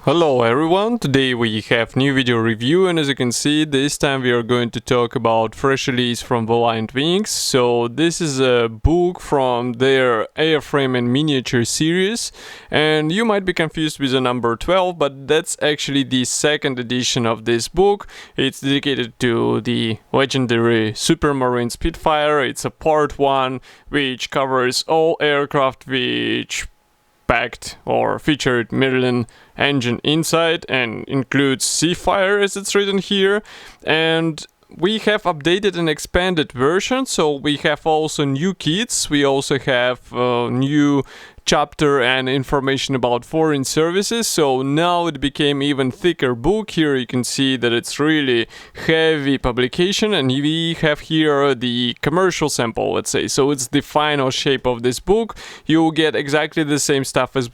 Hello everyone, today we have new video review, and as you can see, this time we are going to talk about fresh release from Valiant Wings. So this is a book from their Airframe and Miniature series, and you might be confused with the number 12, but that's actually the second edition of this book. It's dedicated to the legendary Supermarine Spitfire. It's a part 1 which covers all aircraft which packed or featured Merlin engine inside and includes Seafire as it's written here. And we have updated and expanded version, so we have also new kits, we also have new chapter and information about foreign services, so now it became even thicker book. Here you can see that it's really heavy publication, and we have here the commercial sample, let's say. So it's the final shape of this book. You'll get exactly the same stuff as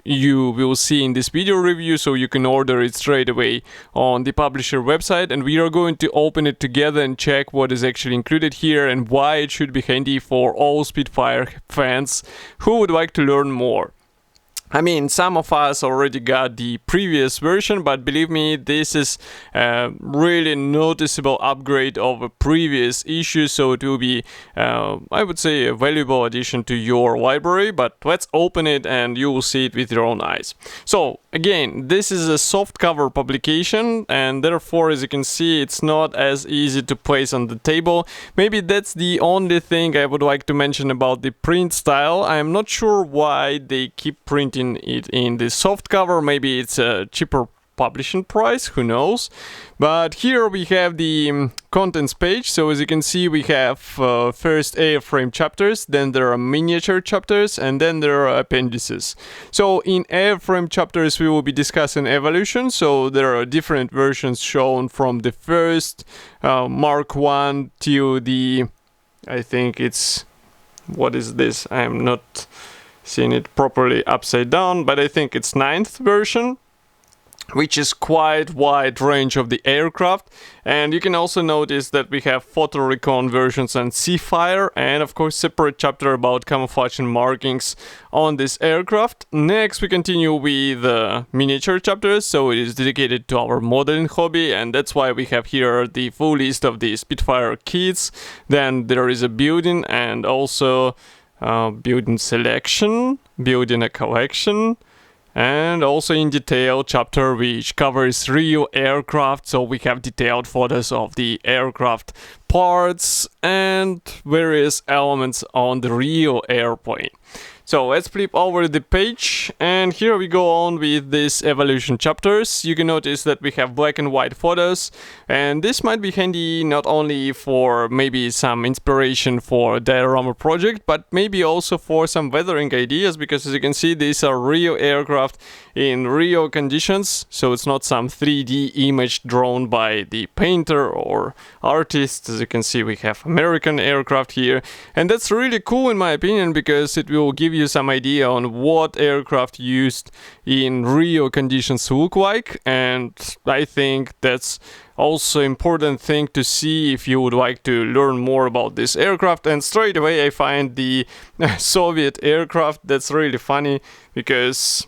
you will see in this video review, so you can order it straight away on the publisher website, and we are going to open it together and check what is actually included here and why it should be handy for all Spitfire fans who would like to learn more. I mean, some of us already got the previous version, but believe me, this is a really noticeable upgrade of a previous issue, so it will be, I would say, a valuable addition to your library. But let's open it and you will see it with your own eyes. So again, this is a softcover publication, and therefore, as you can see, it's not as easy to place on the table. Maybe that's the only thing I would like to mention about the print style. I'm not sure why they keep printing it in the soft cover. Maybe it's a cheaper publishing price, who knows. But here we have the contents page. So as you can see, we have first Airframe chapters, then there are miniature chapters, and then there are appendices. So in Airframe chapters we will be discussing evolution, so there are different versions shown from the first Mark 1 to the, I think it's, what is this? I am not seeing it properly upside down, but I think it's 9th version, which is quite wide range of the aircraft. And you can also notice that we have photo recon versions and Seafire, and of course separate chapter about camouflage and markings on this aircraft. Next we continue with the miniature chapters, so it is dedicated to our modeling hobby, and that's why we have here the full list of the Spitfire kits. Then there is a building and also building selection, building a collection, and also in detail chapter which covers real aircraft, so we have detailed photos of the aircraft parts and various elements on the real airplane. So let's flip over the page, and here we go on with this evolution chapters. You can notice that we have black and white photos, and this might be handy not only for maybe some inspiration for diorama project, but maybe also for some weathering ideas, because as you can see, these are real aircraft in real conditions, so it's not some 3D image drawn by the painter or artist. As you can see, we have American aircraft here, and that's really cool in my opinion, because it will give you some idea on what aircraft used in real conditions look like, and I think that's also important thing to see if you would like to learn more about this aircraft. And straight away I find the Soviet aircraft. That's really funny, because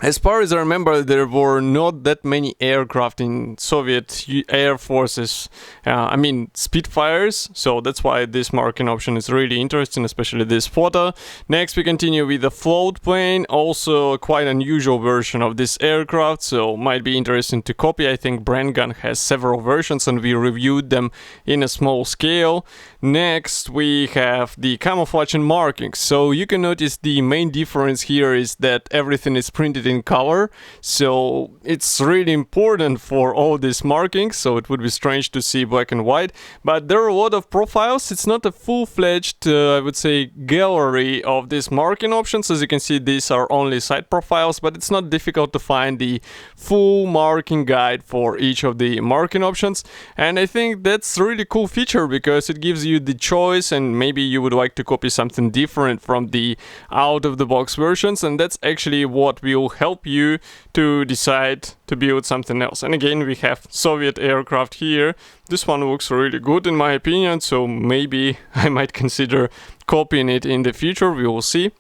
as far as I remember, there were not that many aircraft in Soviet Air Forces, I mean Spitfires, so that's why this marking option is really interesting, especially this photo. Next we continue with the float plane, also a quite unusual version of this aircraft, so might be interesting to copy. I think Brandgun has several versions and we reviewed them in a small scale. Next we have the camouflage and markings, so you can notice the main difference here is that everything is printed in color, so it's really important for all these markings, so it would be strange to see black and white. But there are a lot of profiles. It's not a full-fledged, I would say, gallery of these marking options. As you can see, these are only side profiles, but it's not difficult to find the full marking guide for each of the marking options, and I think that's a really cool feature, because it gives you the choice, and maybe you would like to copy something different from the out-of-the-box versions, and that's actually what will help you to decide to build something else. And again, we have Soviet aircraft here. This one looks really good in my opinion, so maybe I might consider copying it in the future. We will see.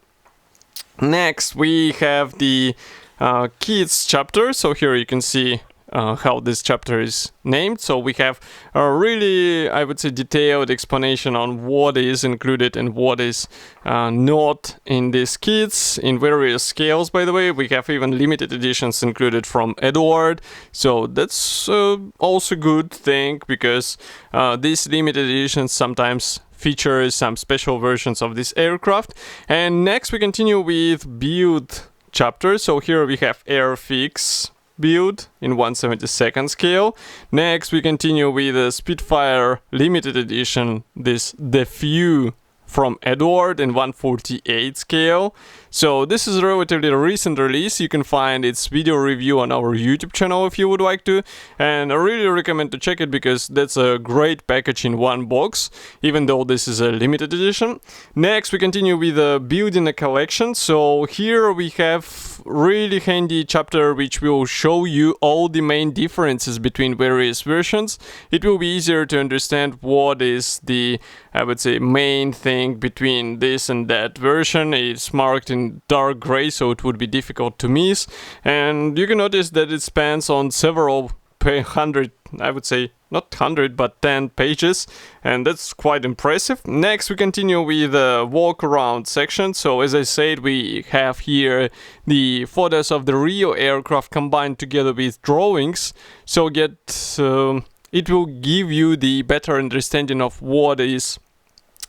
Next we have the kids chapter. So here you can see how this chapter is named. So we have a really, I would say, detailed explanation on what is included and what is not in these kits in various scales. By the way, we have even limited editions included from Edward, so that's also good thing, because these limited editions sometimes feature some special versions of this aircraft. And next we continue with build chapter. So here we have Airfix build in 1/72 scale. Next we continue with the Spitfire limited edition, this the Few from Edward in 1/48 scale. So this is a relatively recent release. You can find its video review on our YouTube channel if you would like to, and I really recommend to check it because that's a great package in one box, even though this is a limited edition. Next we continue with the building a collection. So here we have really handy chapter which will show you all the main differences between various versions. It will be easier to understand what is the, I would say, main thing between this and that version. It's marked in dark gray, so it would be difficult to miss. And you can notice that it spans on several hundred, I would say, not 100 but 10 pages, and that's quite impressive. Next we continue with the walk around section. So as I said, we have here the photos of the real aircraft combined together with drawings, so it will give you the better understanding of what is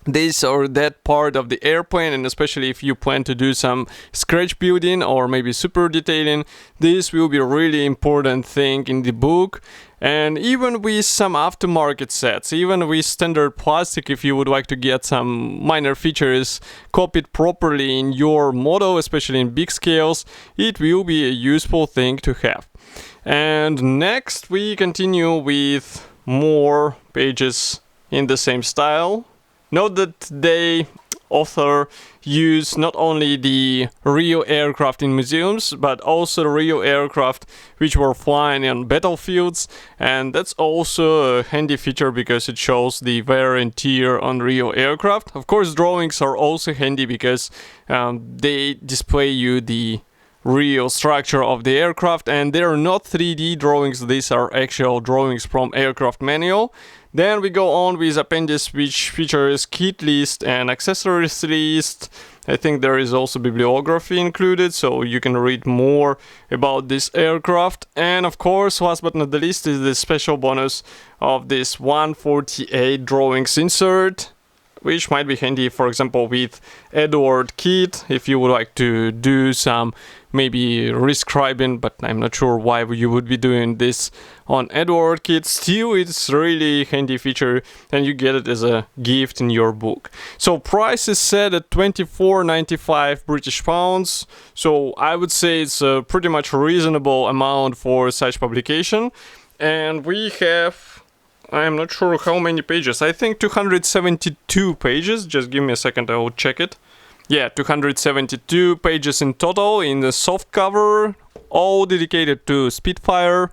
this or that part of the airplane, and especially if you plan to do some scratch building or maybe super detailing, this will be a really important thing in the book. And even with some aftermarket sets, even with standard plastic, if you would like to get some minor features copied properly in your model, especially in big scales, it will be a useful thing to have. And next we continue with more pages in the same style. Note that the author used not only the real aircraft in museums, but also the real aircraft which were flying on battlefields, and that's also a handy feature because it shows the wear and tear on real aircraft. Of course, drawings are also handy because they display you the real structure of the aircraft, and they are not 3D drawings, these are actual drawings from aircraft manual. Then we go on with Appendix, which features kit list and accessories list. I think there is also bibliography included, so you can read more about this aircraft. And of course, last but not the least, is the special bonus of this 148 drawings insert, which might be handy, for example, with Edward kit, if you would like to do some maybe rescribing, but I'm not sure why you would be doing this on Edward kit. Still, it's really handy feature, and you get it as a gift in your book. So price is set at 24.95 British pounds, so I would say it's a pretty much reasonable amount for such publication. And we have, I'm not sure how many pages, I think 272 pages, just give me a second, I will check it. Yeah, 272 pages in total in the soft cover, all dedicated to Spitfire.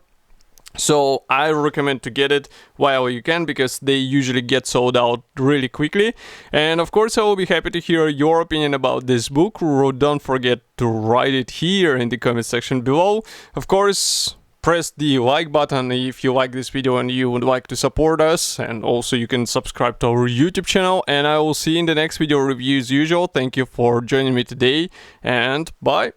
So I recommend to get it while you can, because they usually get sold out really quickly. And of course I will be happy to hear your opinion about this book. Don't forget to write it here in the comment section below. Of course, press the like button if you like this video and you would like to support us, and also you can subscribe to our YouTube channel, and I will see you in the next video review as usual. Thank you for joining me today, and bye!